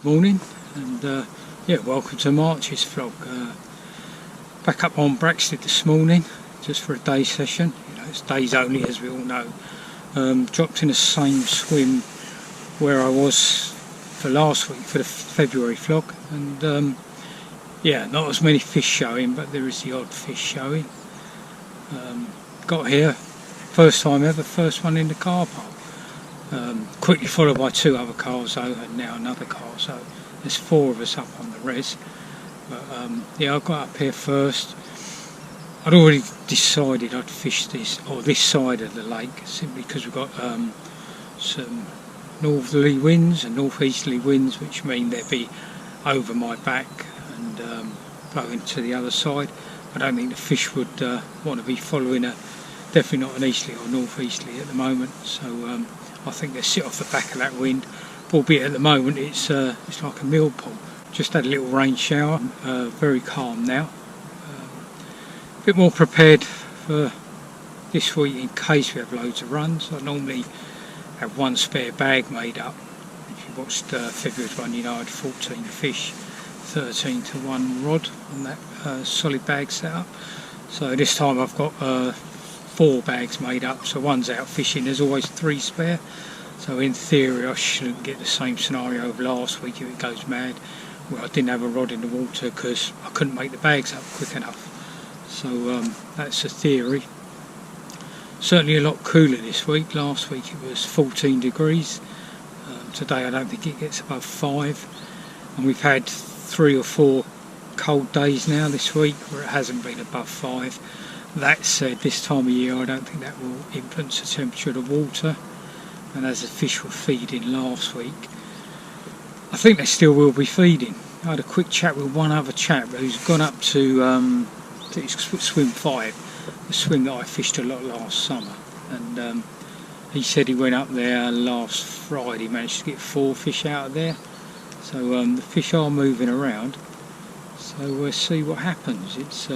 Good morning, and yeah, welcome to March's vlog. Back up on Braxted this morning, just for a day session. You know, it's days only, as we all know. Dropped in the same swim where I was for last week for the February vlog, and yeah, not as many fish showing, but there is the odd fish showing. Got here, first time ever, first one in the car park. Quickly followed by two other cars though, and now another car, so there's four of us up on the res. But yeah, I got up here first. I'd already decided I'd fish this side of the lake, simply because we've got some northerly winds and northeasterly winds, which mean they'd be over my back and blowing to the other side. I don't think the fish would want to be following definitely not an easterly or northeasterly at the moment, so I think they sit off the back of that wind, albeit at the moment it's like a millpool. Just had a little rain shower, very calm now. A bit more prepared for this week in case we have loads of runs. I normally have one spare bag made up. If you watched February's one, you know I had 14 fish, 13 to 1 rod on that solid bag setup. So this time I've got 4 bags made up, so one's out fishing. There's always 3 spare, so in theory I shouldn't get the same scenario of last week if it goes mad, where I didn't have a rod in the water because I couldn't make the bags up quick enough. So that's a theory. Certainly a lot cooler this week. Last week it was 14 degrees. Today I don't think it gets above 5, and we've had 3 or 4 cold days now this week where it hasn't been above 5. That said, this time of year I don't think that will influence the temperature of the water, and as the fish were feeding last week, I think they still will be feeding. I had a quick chat with one other chap who's gone up to swim 5, the swim that I fished a lot last summer, and he said he went up there last Friday, managed to get 4 fish out of there. So the fish are moving around, so we'll see what happens. It's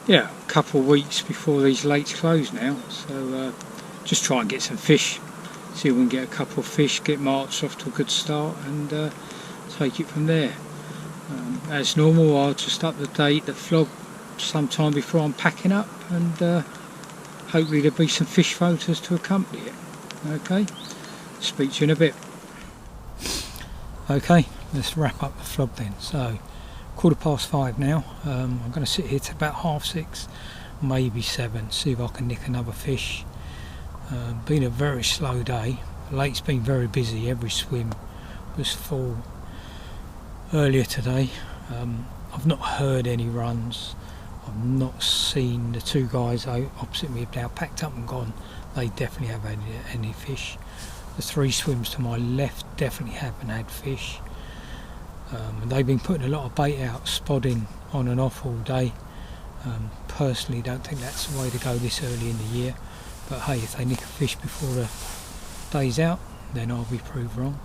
yeah, a couple of weeks before these lakes close now, so just try and get some fish, see if we can get a couple of fish, get March off to a good start, and take it from there. As normal, I'll just update the vlog sometime before I'm packing up, and hopefully there'll be some fish photos to accompany it. Okay, speak to you in a bit. Okay, let's wrap up the vlog then. So 5:15 now. I'm going to sit here till about 6:30, maybe 7, see if I can nick another fish. Been a very slow day. The lake's been very busy. Every swim was full earlier today. I've not heard any runs. I've not seen the 2 guys opposite me have now packed up and gone. They definitely haven't had any fish. The 3 swims to my left definitely haven't had fish. They've been putting a lot of bait out, spodding on and off all day. Personally don't think that's the way to go this early in the year, but hey, if they nick a fish before the day's out, then I'll be proved wrong.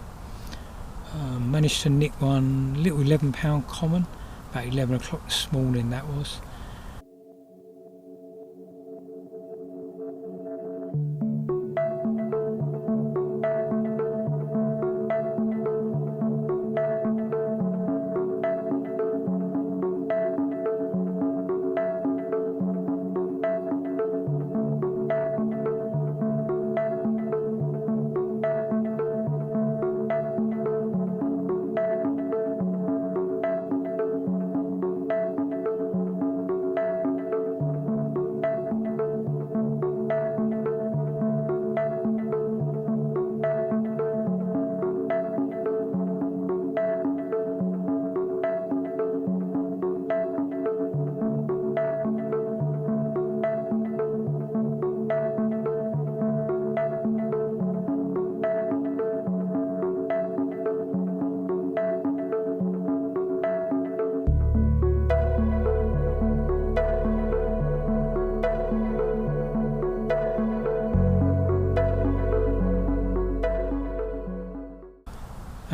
Managed to nick one little 11-pound common, about 11 o'clock this morning that was.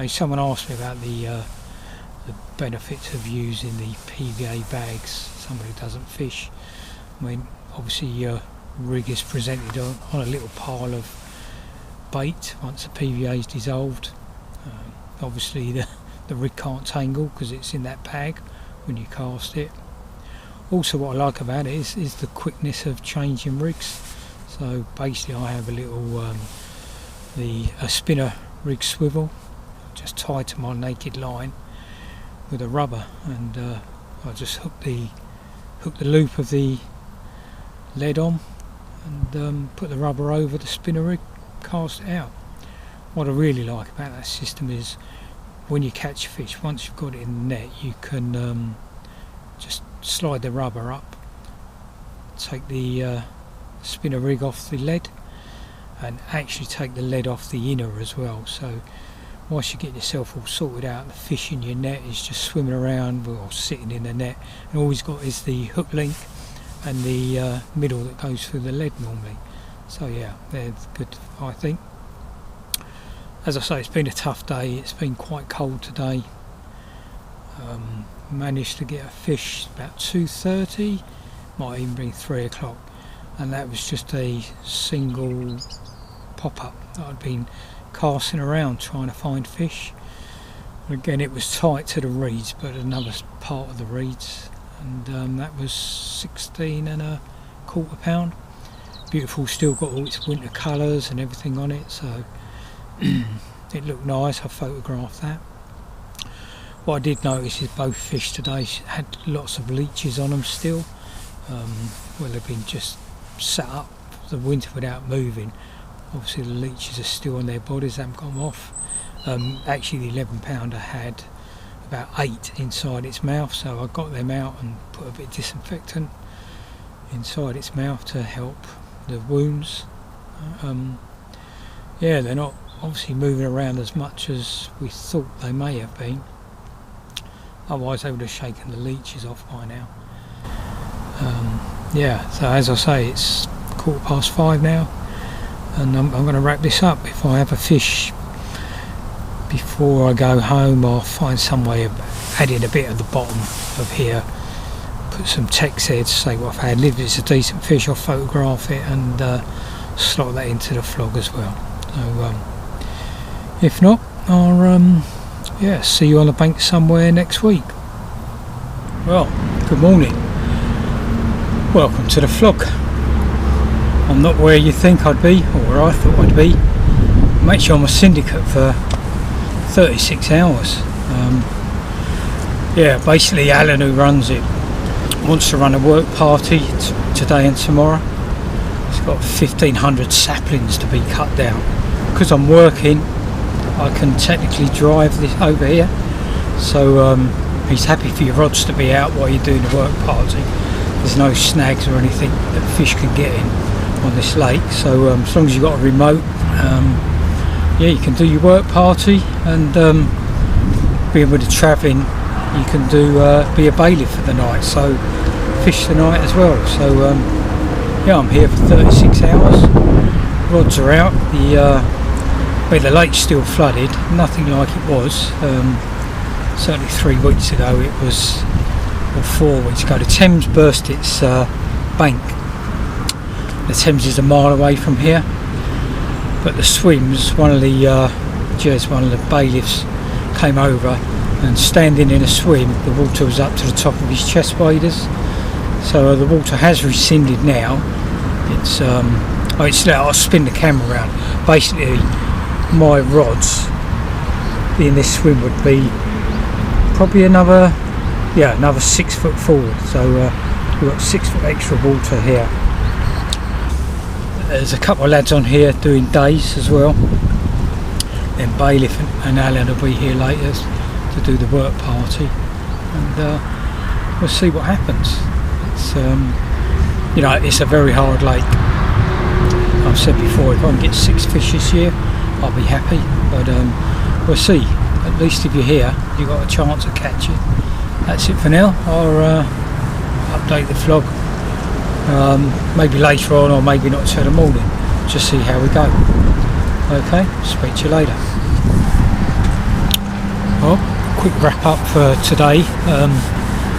Someone asked me about the benefits of using the PVA bags, someone who doesn't fish. I mean, obviously your rig is presented on a little pile of bait once the PVA is dissolved. obviously the rig can't tangle because it's in that bag when you cast it. Also, what I like about it is the quickness of changing rigs. So basically I have a little a spinner rig swivel just tied to my naked line with a rubber, and I just hook the loop of the lead on and put the rubber over the spinner rig, cast it out. What I really like about that system is when you catch a fish, once you've got it in the net, you can just slide the rubber up, take the spinner rig off the lead, and actually take the lead off the inner as well. So once you get yourself all sorted out, the fish in your net is just swimming around or sitting in the net, and all he's got is the hook link and the middle that goes through the lead normally. So yeah, they're good, I think. As I say, it's been a tough day. It's been quite cold today. Managed to get a fish about 2:30, might even been 3 o'clock, and that was just a single pop-up that I'd been casting around trying to find fish. Again, it was tight to the reeds, but another part of the reeds, and that was 16.25 pound. Beautiful, still got all its winter colours and everything on it, so it looked nice. I photographed that. What I did notice is both fish today had lots of leeches on them still. Well, they've been just sat up the winter without moving. Obviously the leeches are still on their bodies, haven't gone off. Actually the 11 pounder had about 8 inside its mouth, so I got them out and put a bit of disinfectant inside its mouth to help the wounds. Yeah, they're not obviously moving around as much as we thought they may have been, otherwise they would have shaken the leeches off by now. Yeah, so as I say, it's 5:15 now, and I'm going to wrap this up. If I have a fish before I go home, I'll find some way of adding a bit at the bottom of here, put some text there to say what I've had. If it's a decent fish, I'll photograph it and slot that into the vlog as well. So if not, I'll yeah, see you on the bank somewhere next week. Well, good morning. Welcome to the vlog. I'm not where you think I'd be, or where I thought I'd be. I'm actually on my Syndicate for 36 hours. Yeah, basically Alan, who runs it, wants to run a work party today and tomorrow. It's got 1,500 saplings to be cut down. Because I'm working, I can technically drive this over here, so he's happy for your rods to be out while you're doing the work party. There's no snags or anything that fish can get in on this lake, so as long as you've got a remote, yeah, you can do your work party, and being with the travelling, you can do be a bailiff for the night, so fish the night as well. So yeah, I'm here for 36 hours. Rods are out. The lake's still flooded, nothing like it was. Certainly 3 weeks ago it was, or 4 weeks ago. The Thames burst its bank. The Thames is a mile away from here, but the swims, one of the bailiffs came over, and standing in a swim, the water was up to the top of his chest waders. So the water has receded now. It's I'll spin the camera around. Basically, my rods in this swim would be probably another 6 foot forward. So we've got 6 foot extra water here. There's a couple of lads on here doing days as well. Then Bailiff and Alan will be here later to do the work party, and we'll see what happens. It's you know, it's a very hard lake. I've said before, if I can get 6 fish this year, I'll be happy, but we'll see. At least if you're here, you've got a chance of catching. That's it for now. I'll update the vlog maybe later on, or maybe not till the morning. Just see how we go. Okay, speak to you later. Well, quick wrap up for today.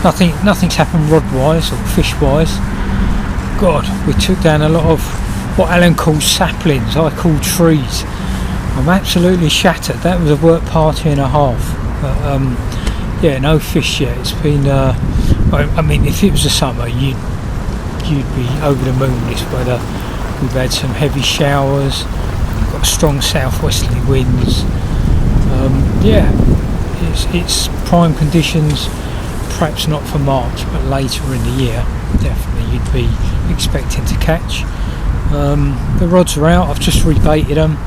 Nothing's happened rod wise or fish wise. God, we took down a lot of what Alan calls saplings, I call trees. I'm absolutely shattered. That was a work party and a half. But yeah, no fish yet. It's been I mean, if it was the summer, you'd be over the moon this weather. We've had some heavy showers, we've got strong southwesterly winds. Yeah, it's prime conditions, perhaps not for March, but later in the year, definitely you'd be expecting to catch. The rods are out, I've just rebaited them,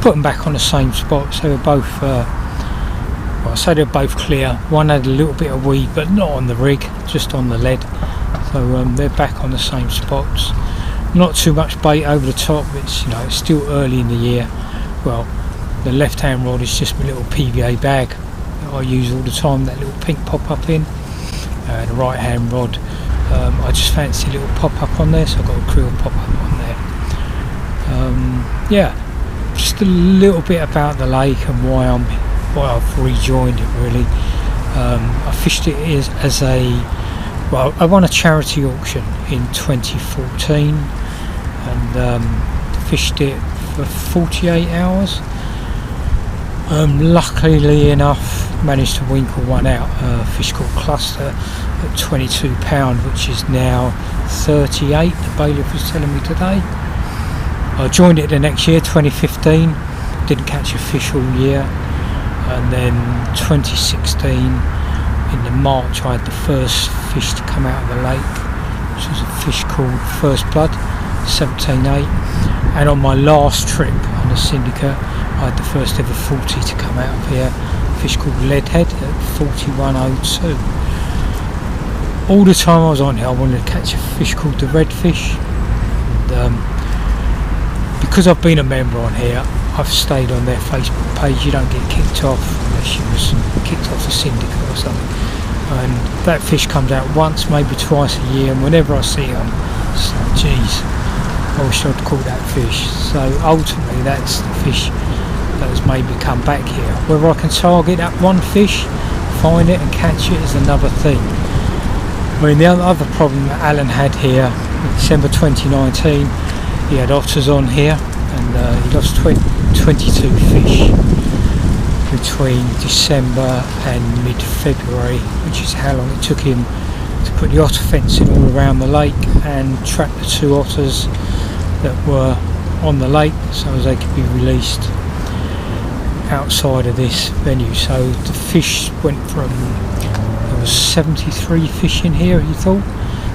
put them back on the same spots. They were both, well, I say they're both clear. One had a little bit of weed, but not on the rig, just on the lead. So they're back on the same spots. Not too much bait over the top. It's, you know, it's still early in the year. Well, the left-hand rod is just my little PVA bag that I use all the time. That little pink pop-up in. The right-hand rod, I just fancy a little pop-up on there, so I've got a krill pop-up on there. Yeah, just a little bit about the lake and why I've rejoined it really. I fished it as a, well, I won a charity auction in 2014 and fished it for 48 hours. Luckily enough, managed to winkle one out, a fish called Cluster at £22, which is now 38, the bailiff was telling me today. I joined it the next year, 2015, didn't catch a fish all year, and then 2016 in the March I had the first fish to come out of the lake, which was a fish called First Blood, 17.8, and on my last trip on the Syndicate I had the first ever 40 to come out of here, a fish called Leadhead at 41.02. All the time I was on here I wanted to catch a fish called the redfish, and because I've been a member on here, I've stayed on their Facebook page. You don't get kicked off unless you was kicked off the Syndicate or something. And that fish comes out once, maybe twice a year, and whenever I see them, it's like, geez, I wish I'd caught that fish. So ultimately that's the fish that has made me come back here. Whether I can target that one fish, find it and catch it is another thing. I mean, the other problem that Alan had here in December 2019, he had otters on here and he lost 22 fish between December and mid-February, which is how long it took him to put the otter fencing all around the lake and trap the 2 otters that were on the lake so as they could be released outside of this venue. So the fish went from, there was 73 fish in here he thought,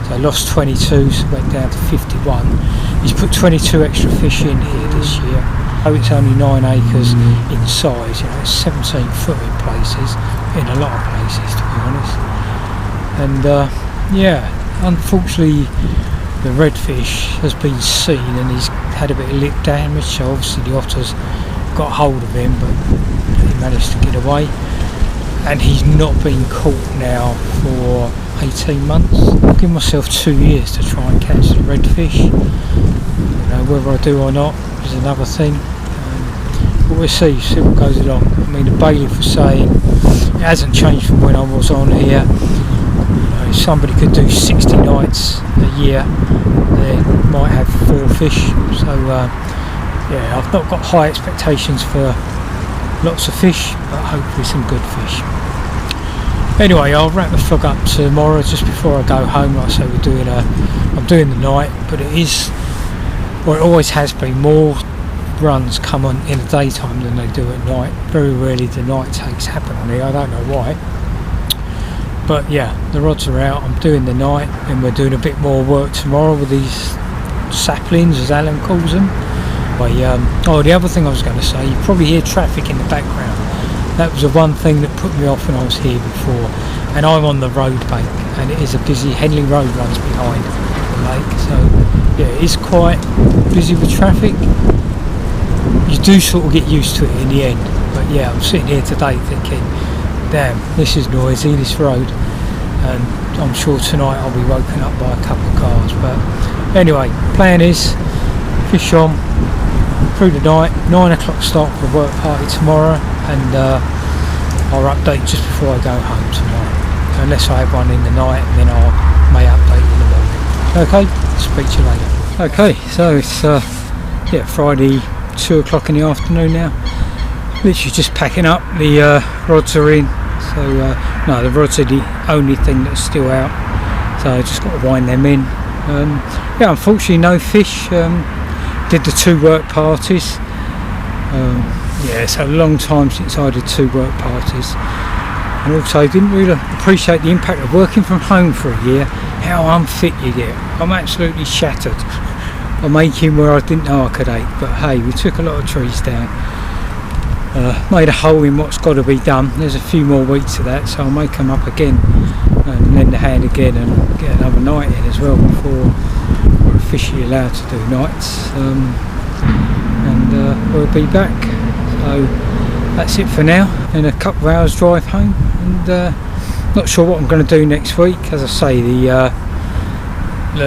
so I lost 22, so went down to 51. He's put 22 extra fish in here this year. Oh, it's only 9 acres in size, you know, it's 17 foot in places, in a lot of places to be honest. And yeah, unfortunately the redfish has been seen and he's had a bit of lip damage, so obviously the otters got hold of him, but he managed to get away. And he's not been caught now for 18 months. I've given myself 2 years to try and catch the redfish. You know, whether I do or not is another thing. But we'll see what goes along. I mean, the bailiff was saying it hasn't changed from when I was on here. You know, if somebody could do 60 nights a year, they might have 4 fish. So yeah, I've not got high expectations for lots of fish, but hopefully some good fish. Anyway, I'll wrap the vlog up tomorrow just before I go home. Like I say, I'm doing the night, but it is, or it always has been, more runs come on in the daytime than they do at night. Very rarely the night takes happen on here, I don't know why. But yeah, the rods are out, I'm doing the night, and we're doing a bit more work tomorrow with these saplings, as Alan calls them. Oh, the other thing I was going to say, you probably hear traffic in the background. That was the one thing that put me off when I was here before. And I'm on the road bank, and it is a busy, Henley Road runs behind the lake, so yeah, it is quite busy with traffic. You do sort of get used to it in the end, but yeah, I'm sitting here today thinking, damn, this is noisy, this road, and I'm sure tonight I'll be woken up by a couple of cars. But anyway, plan is fish on through the night, 9 o'clock start for the work party tomorrow, and I'll update just before I go home tomorrow, unless I have one in the night, and then I may update in the morning. Okay, speak to you later. Okay, so it's yeah, Friday 2 o'clock in the afternoon now. Literally just packing up. The rods are in. So no, the rods are the only thing that's still out. So I just got to wind them in. Yeah, unfortunately no fish. Did the 2 work parties. Yeah, it's a long time since I did 2 work parties. And also didn't really appreciate the impact of working from home for a year. How unfit you get. I'm absolutely shattered. I'm aching where I didn't know I could ache. But hey, we took a lot of trees down. Made a hole in what's got to be done. There's a few more weeks of that, so I'll make them up again and lend a hand again and get another night in as well before we're officially allowed to do nights. And we'll be back. So that's it for now. In a couple of hours drive home, and not sure what I'm going to do next week. As I say, the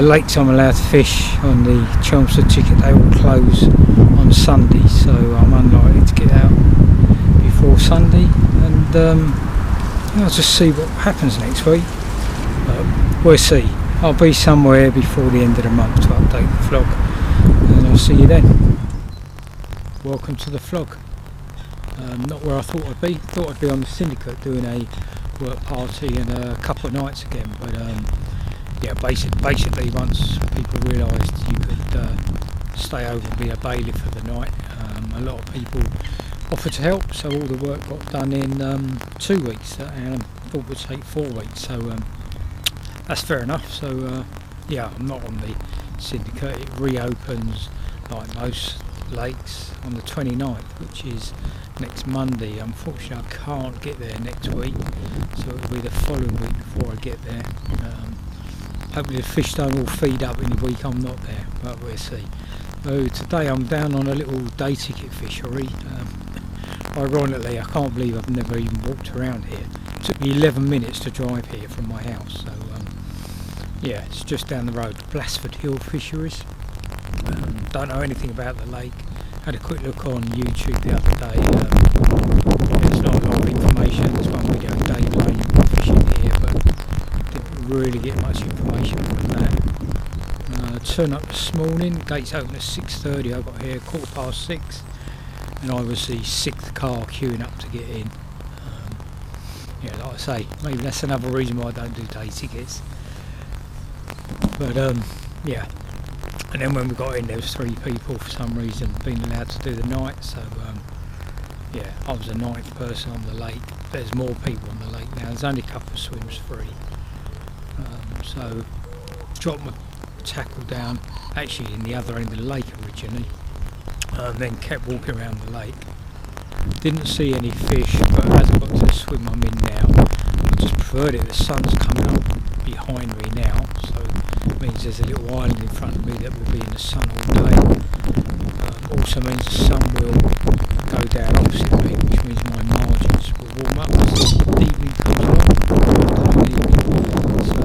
lakes I'm allowed to fish on the Chelmsford ticket, they all close on Sunday, so I'm unlikely to get out before Sunday, and I'll just see what happens next week. We'll see. I'll be somewhere before the end of the month to update the vlog, and I'll see you then. Welcome to the vlog. Not where I thought I'd be. Thought I'd be on the Syndicate doing a work party and a couple of nights again, but yeah, basically once people realised you could stay over and be a bailiff for the night, a lot of people offered to help, so all the work got done in 2 weeks that I thought would take 4 weeks, so that's fair enough. So yeah, I'm not on the Syndicate. It reopens like most lakes on the 29th, which is next Monday. Unfortunately I can't get there next week, so it'll be the following week before I get there. Hopefully the fish don't all feed up in the week I'm not there, but we'll see. So today I'm down on a little day ticket fishery. Ironically, I can't believe I've never even walked around here. It took me 11 minutes to drive here from my house, so yeah, it's just down the road. Blasford Hill Fisheries. Don't know anything about the lake. Had a quick look on YouTube the other day. There's not a lot of information. There's one video of Dave Lane fishing here, but didn't really get much information from that. Turned up this morning. Gates open at 6:30. I got here 6:15, and I was the 6th car queuing up to get in. Yeah, like I say, maybe that's another reason why I don't do day tickets. But yeah. And then when we got in, there was 3 people for some reason being allowed to do the night. So yeah, I was the 9th person on the lake. There's more people on the lake now. There's only a couple of swims free. So dropped my tackle down, actually in the other end of the lake originally, and then kept walking around the lake. Didn't see any fish, but as I got to the swim I'm in now, I just preferred it. The sun's coming up behind me now, so it means there's a little island in front of me that will be in the sun all day. Also means the sun will go down opposite me, which means my margins will warm up as the evening comes along. So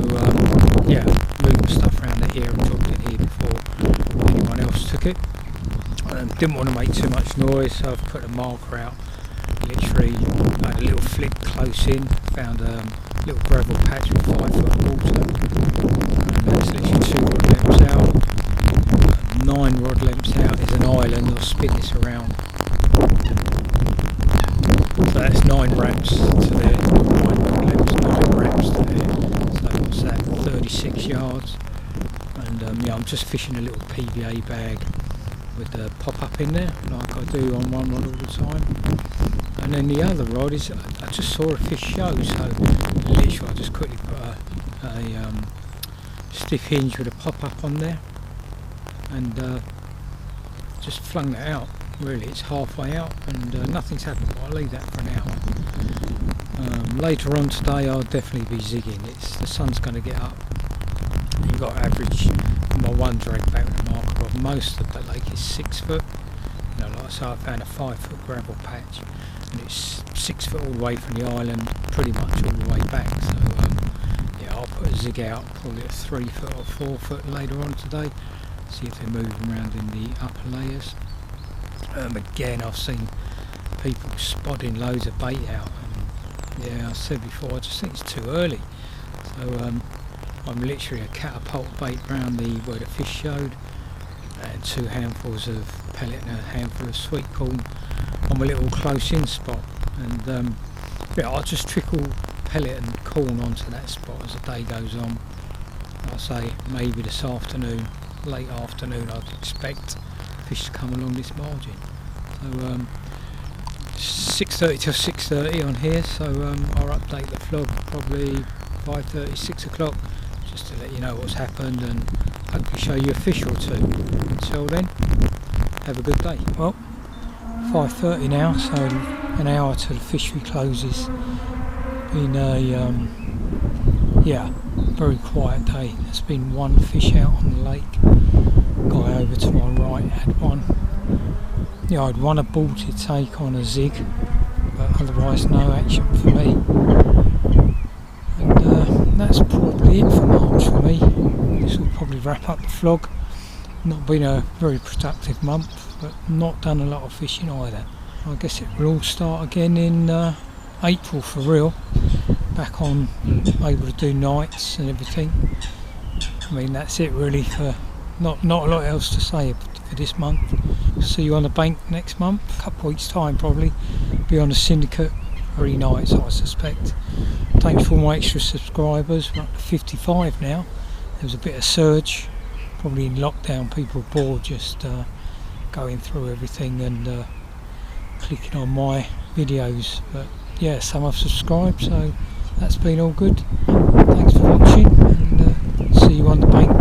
yeah, moving stuff around the here and dropped it here before anyone else took it. Didn't want to make too much noise, so I've put a marker out. Literally had a little flick close in, found a little gravel patch with 5 foot of water, and that's literally 2 rod lengths out. 9 rod lengths out is an island. I'll spin this around. So that's 9 ramps to there, 9 rod lengths, 9 ramps to there. So what's that, 36 yards. And yeah, I'm just fishing a little PVA bag with the pop-up in there, like I do on one rod all the time. And then the other rod is, I just saw a fish show, so literally I just quickly put a stiff hinge with a pop-up on there, and just flung that out. Really, it's halfway out, and nothing's happened, but I'll leave that for now. Later on today I'll definitely be zigging. The sun's going to get up. You've got to average my one drag back with the marker of most of the lake is 6 foot. You know, like I say, I found a 5 foot gravel patch, and it's 6 foot all the way from the island, pretty much all the way back. So yeah, I'll put a zig out, probably at 3 foot or 4 foot later on today. See if they're moving around in the upper layers. Again, I've seen people spotting loads of bait out. And yeah, I said before, I just think it's too early. So I'm literally a catapult bait round where the fish showed, and 2 handfuls of pellet and a handful of sweet corn on my little close in spot, and yeah, I'll just trickle pellet and corn onto that spot as the day goes on. I'll say maybe this afternoon, late afternoon, I'd expect fish to come along this margin. So 6:30 till 6:30 on here, so I'll update the vlog probably 5:30, 6 o'clock, just to let you know what's happened and hopefully show you a fish or two. Until then, have a good day. Well, 5:30 now, so an hour till the fishery closes. Been a yeah, very quiet day. There's been one fish out on the lake. Guy over to my right had one. Yeah, I'd one aborted take on a zig, but otherwise no action for me. And that's probably it for March for me. This will probably wrap up the vlog. Not been a very productive month, but not done a lot of fishing either. I guess it will all start again in April for real. Back on, able to do nights and everything. I mean, that's it really. For not a lot else to say for this month. See you on the bank next month, a couple of weeks time probably. Be on the Syndicate 3 nights, I suspect. Thanks for all my extra subscribers. We're up to 55 now. There was a bit of surge, probably in lockdown. People were bored just going through everything and clicking on my videos. But yeah, some have subscribed, so that's been all good. Thanks for watching, and see you on the bank